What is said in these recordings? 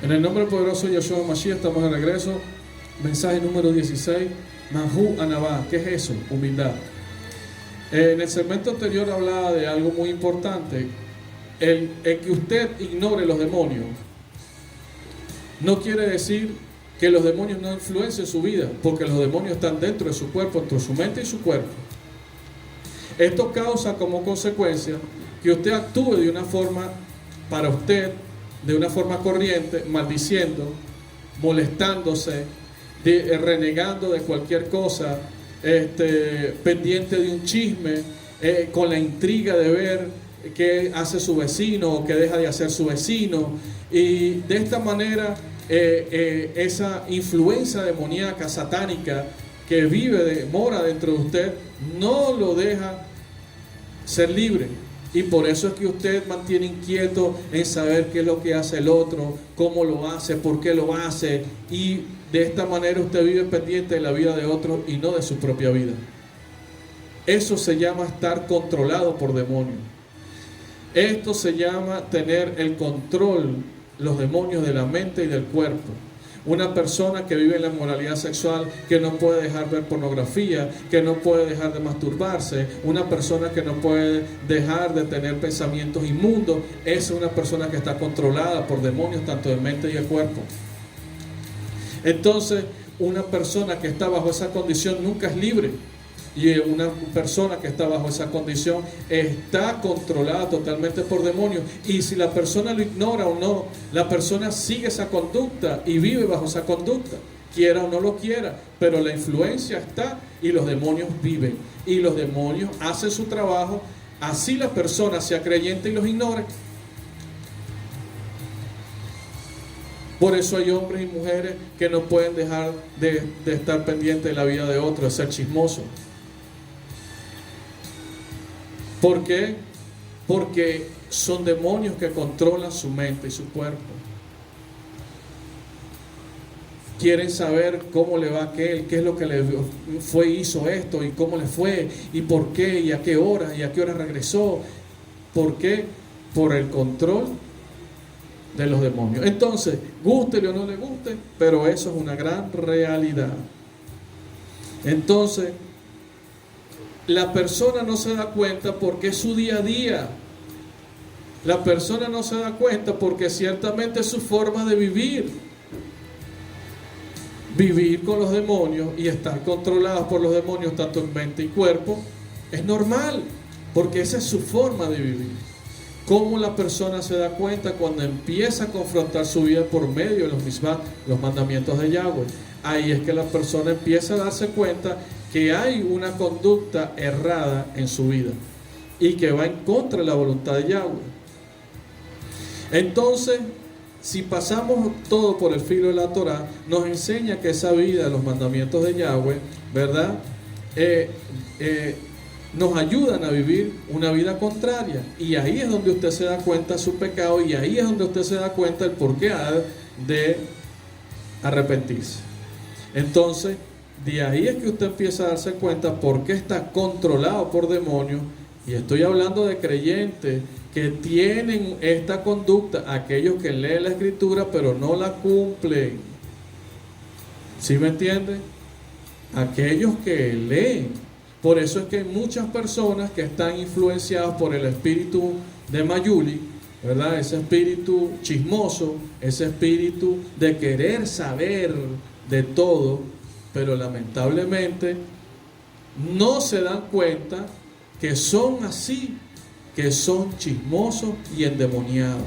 En el nombre poderoso de Yeshua Mashiach estamos de regreso. Mensaje número 16, Manhu Anabá. ¿Qué es eso? Humildad. En el segmento anterior hablaba de algo muy importante. El que usted ignore los demonios no quiere decir que los demonios no influencien su vida, porque los demonios están dentro de su cuerpo, entre su mente y su cuerpo. Esto causa como consecuencia que usted actúe de una forma para usted, de una forma corriente, maldiciendo, molestándose, renegando de cualquier cosa, pendiente de un chisme, con la intriga de ver qué hace su vecino o qué deja de hacer su vecino. Y de esta manera esa influencia demoníaca, satánica, que mora dentro de usted, no lo deja ser libre. Y por eso es que usted mantiene inquieto en saber qué es lo que hace el otro, cómo lo hace, por qué lo hace. Y de esta manera usted vive pendiente de la vida de otro y no de su propia vida. Eso se llama estar controlado por demonios. Esto se llama tener el control, los demonios de la mente y del cuerpo. Una persona que vive en la moralidad sexual, que no puede dejar ver pornografía, que no puede dejar de masturbarse, una persona que no puede dejar de tener pensamientos inmundos, es una persona que está controlada por demonios tanto de mente y de cuerpo. Entonces, una persona que está bajo esa condición nunca es libre. Y una persona que está bajo esa condición está controlada totalmente por demonios. Y si la persona lo ignora o no, la persona sigue esa conducta y vive bajo esa conducta, quiera o no lo quiera. Pero la influencia está y los demonios viven. Y los demonios hacen su trabajo, así la persona sea creyente y los ignore. Por eso hay hombres y mujeres que no pueden dejar de estar pendientes de la vida de otro, de ser chismosos. ¿Por qué? Porque son demonios que controlan su mente y su cuerpo. Quieren saber cómo le va a aquel, qué es lo que le hizo esto y cómo le fue y por qué y a qué hora regresó. ¿Por qué? Por el control de los demonios. Entonces, gústele o no le guste, pero eso es una gran realidad. Entonces, la persona no se da cuenta porque es su día a día. La persona no se da cuenta porque ciertamente es su forma de vivir. Vivir con los demonios y estar controlados por los demonios tanto en mente y cuerpo es normal, porque esa es su forma de vivir. ¿Cómo la persona se da cuenta? Cuando empieza a confrontar su vida por medio de los mismos, los mandamientos de Yahweh. Ahí es que la persona empieza a darse cuenta que hay una conducta errada en su vida y que va en contra de la voluntad de Yahweh. Entonces, si pasamos todo por el filo de la Torah, nos enseña que esa vida de los mandamientos de Yahweh, ¿verdad? Nos ayudan a vivir una vida contraria. Y ahí es donde usted se da cuenta de su pecado, y ahí es donde usted se da cuenta del por qué ha de arrepentirse. Entonces, de ahí es que usted empieza a darse cuenta por qué está controlado por demonios. Y estoy hablando de creyentes que tienen esta conducta, aquellos que leen la escritura pero no la cumplen. ¿Sí me entiende? Aquellos que leen. Por eso es que hay muchas personas que están influenciadas por el espíritu de Mayuli, ¿verdad? Ese espíritu chismoso, ese espíritu de querer saber de todo, pero lamentablemente no se dan cuenta que son así, que son chismosos y endemoniados.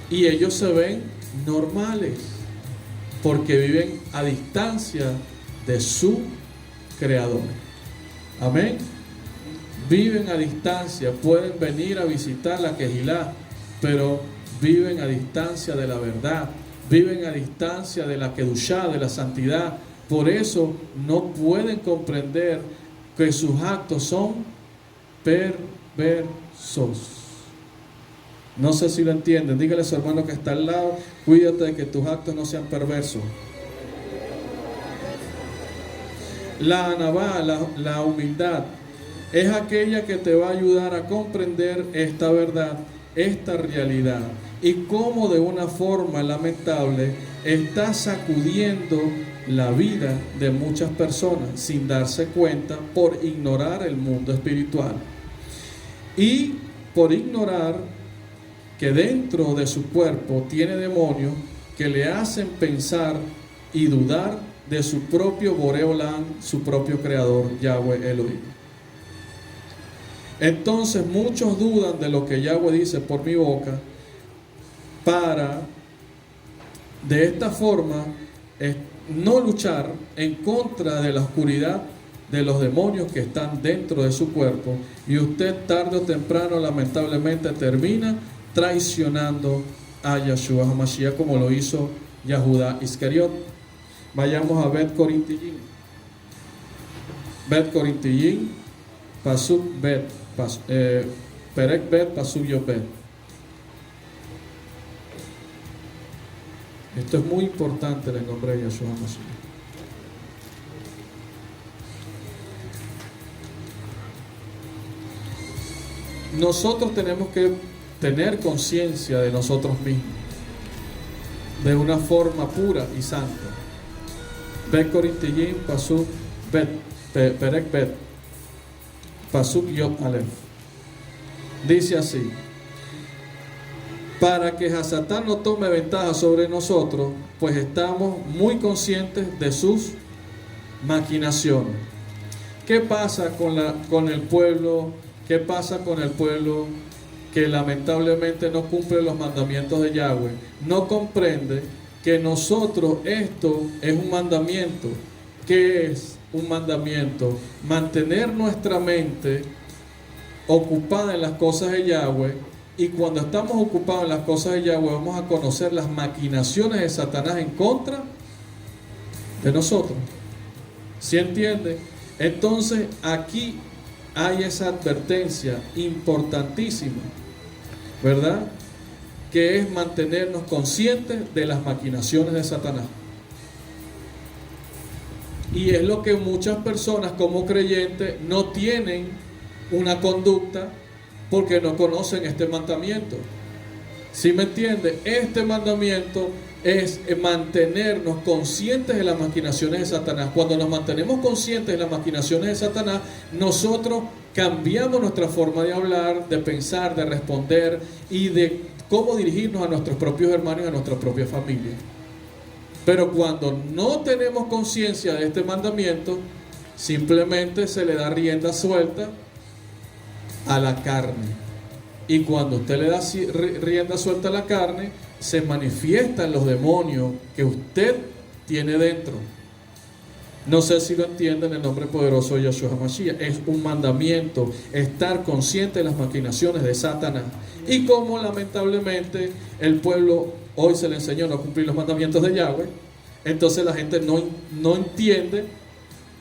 Y ellos se ven normales porque viven a distancia de su Creador. Amén. Viven a distancia, pueden venir a visitar la Kehilá, pero viven a distancia de la verdad, viven a distancia de la Kedushá, de la santidad. Por eso no pueden comprender que sus actos son perversos. No sé si lo entienden. Dígale a su hermano que está al lado: cuídate de que tus actos no sean perversos. La anabá, la humildad, es aquella que te va a ayudar a comprender esta verdad esta realidad y cómo de una forma lamentable está sacudiendo la vida de muchas personas sin darse cuenta por ignorar el mundo espiritual y por ignorar que dentro de su cuerpo tiene demonios que le hacen pensar y dudar de su propio Boreolán, su propio creador, Yahweh Elohim. Entonces muchos dudan de lo que Yahweh dice por mi boca para de esta forma no luchar en contra de la oscuridad de los demonios que están dentro de su cuerpo, y usted tarde o temprano lamentablemente termina traicionando a Yahshua HaMashiach como lo hizo Yahudá Iscariot. Vayamos a Bet Corintillín. Bet Corintillín, Pasuk Bet, Perek Bet, Pasuk Yod Bet. Esto es muy importante en el nombre de Yahshua HaMashiach. Nosotros tenemos que tener conciencia de nosotros mismos de una forma pura y santa. Bet Corintillín, Pasuk Bet, Perek Bet, Pasuk Yod Alef. Dice así: para que Hasatán no tome ventaja sobre nosotros, pues estamos muy conscientes de sus maquinaciones. ¿Qué pasa con el pueblo? ¿Qué pasa con el pueblo que lamentablemente no cumple los mandamientos de Yahweh? No comprende que nosotros, esto es un mandamiento. ¿Qué es un mandamiento? Mantener nuestra mente ocupada en las cosas de Yahweh, y cuando estamos ocupados en las cosas de Yahweh vamos a conocer las maquinaciones de Satanás en contra de nosotros. ¿Sí entiende? Entonces aquí hay esa advertencia importantísima, ¿verdad? Que es mantenernos conscientes de las maquinaciones de Satanás. Y es lo que muchas personas como creyentes no tienen una conducta porque no conocen este mandamiento. ¿Sí me entiende? Este mandamiento es mantenernos conscientes de las maquinaciones de Satanás. Cuando nos mantenemos conscientes de las maquinaciones de Satanás, nosotros cambiamos nuestra forma de hablar, de pensar, de responder y de cómo dirigirnos a nuestros propios hermanos y a nuestra propia familia. Pero cuando no tenemos conciencia de este mandamiento, simplemente se le da rienda suelta a la carne. Y cuando usted le da rienda suelta a la carne, se manifiestan los demonios que usted tiene dentro. No sé si lo entienden en el nombre poderoso de Yahshua HaMashiach. Es un mandamiento estar consciente de las maquinaciones de Satanás. Y como lamentablemente el pueblo hoy se le enseñó a no cumplir los mandamientos de Yahweh, entonces la gente no entiende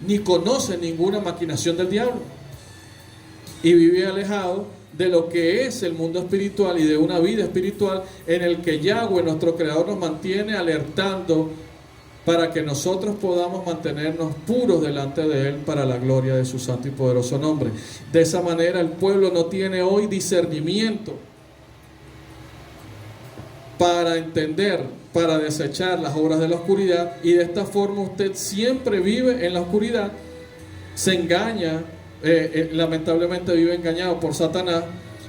ni conoce ninguna maquinación del diablo. Y vive alejado de lo que es el mundo espiritual y de una vida espiritual en el que Yahweh, nuestro Creador, nos mantiene alertando para que nosotros podamos mantenernos puros delante de Él para la gloria de su santo y poderoso nombre. De esa manera el pueblo no tiene hoy discernimiento para entender, para desechar las obras de la oscuridad, y de esta forma usted siempre vive en la oscuridad, se engaña. Lamentablemente vive engañado por Satanás,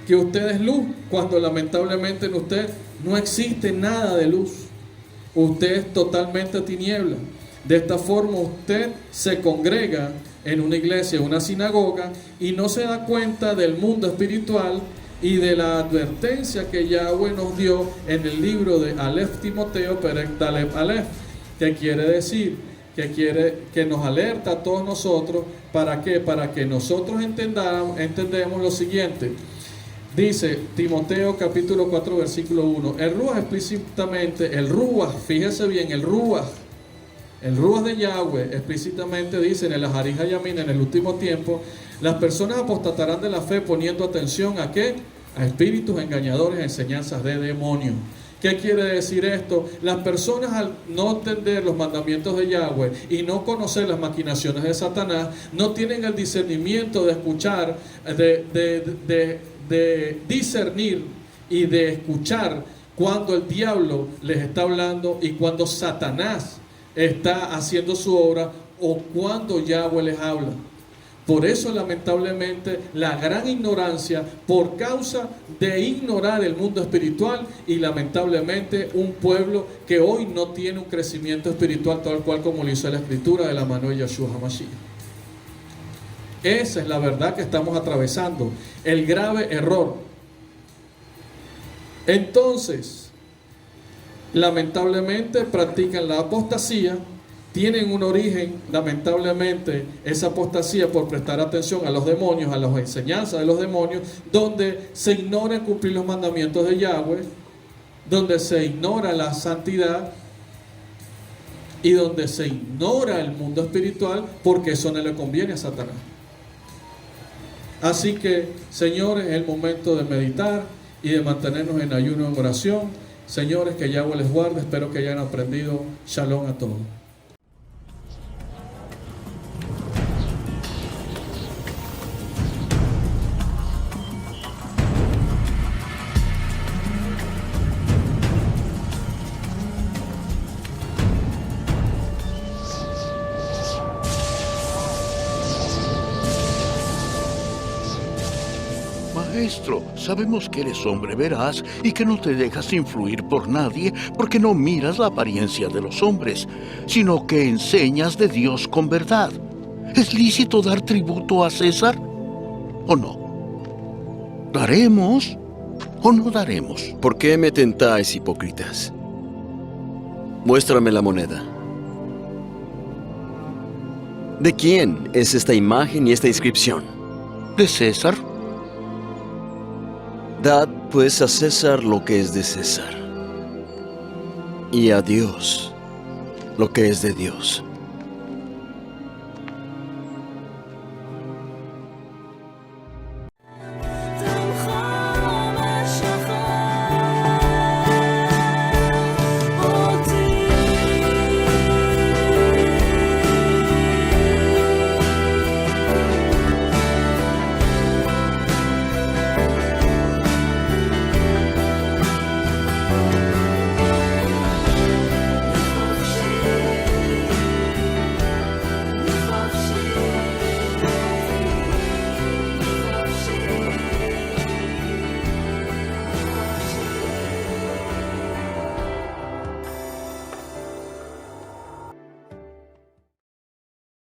que usted es luz, cuando lamentablemente en usted no existe nada de luz. Usted es totalmente tiniebla. De esta forma usted se congrega en una iglesia, en una sinagoga, y no se da cuenta del mundo espiritual y de la advertencia que Yahweh nos dio en el libro de Aleph Timoteo, Perek Dalep Aleph, que quiere decir que nos alerta a todos nosotros. ¿Para qué? Para que nosotros entendemos lo siguiente. Dice Timoteo capítulo 4 versículo 1. El Ruach explícitamente, el Ruach, fíjese bien, el Ruach de Yahweh explícitamente dice en el Aharij Hayamin, en el último tiempo, las personas apostatarán de la fe poniendo atención ¿a qué? A espíritus engañadores, enseñanzas de demonios. ¿Qué quiere decir esto? Las personas, al no entender los mandamientos de Yahweh y no conocer las maquinaciones de Satanás, no tienen el discernimiento de escuchar, de discernir y de escuchar cuando el diablo les está hablando y cuando Satanás está haciendo su obra o cuando Yahweh les habla. Por eso, lamentablemente, la gran ignorancia por causa de ignorar el mundo espiritual y lamentablemente un pueblo que hoy no tiene un crecimiento espiritual tal cual como lo hizo la Escritura de la mano de Yeshua HaMashiach. Esa es la verdad que estamos atravesando, el grave error. Entonces, lamentablemente practican la apostasía. Tienen un origen, lamentablemente, esa apostasía por prestar atención a los demonios, a las enseñanzas de los demonios, donde se ignora cumplir los mandamientos de Yahweh, donde se ignora la santidad y donde se ignora el mundo espiritual, porque eso no le conviene a Satanás. Así que, señores, es el momento de meditar y de mantenernos en ayuno, en oración. Señores, que Yahweh les guarde. Espero que hayan aprendido. Shalom a todos. Maestro, sabemos que eres hombre veraz y que no te dejas influir por nadie porque no miras la apariencia de los hombres, sino que enseñas de Dios con verdad. ¿Es lícito dar tributo a César o no? ¿Daremos o no daremos? ¿Por qué me tentáis, hipócritas? Muéstrame la moneda. ¿De quién es esta imagen y esta inscripción? ¿De César? Dad pues a César lo que es de César, y a Dios lo que es de Dios.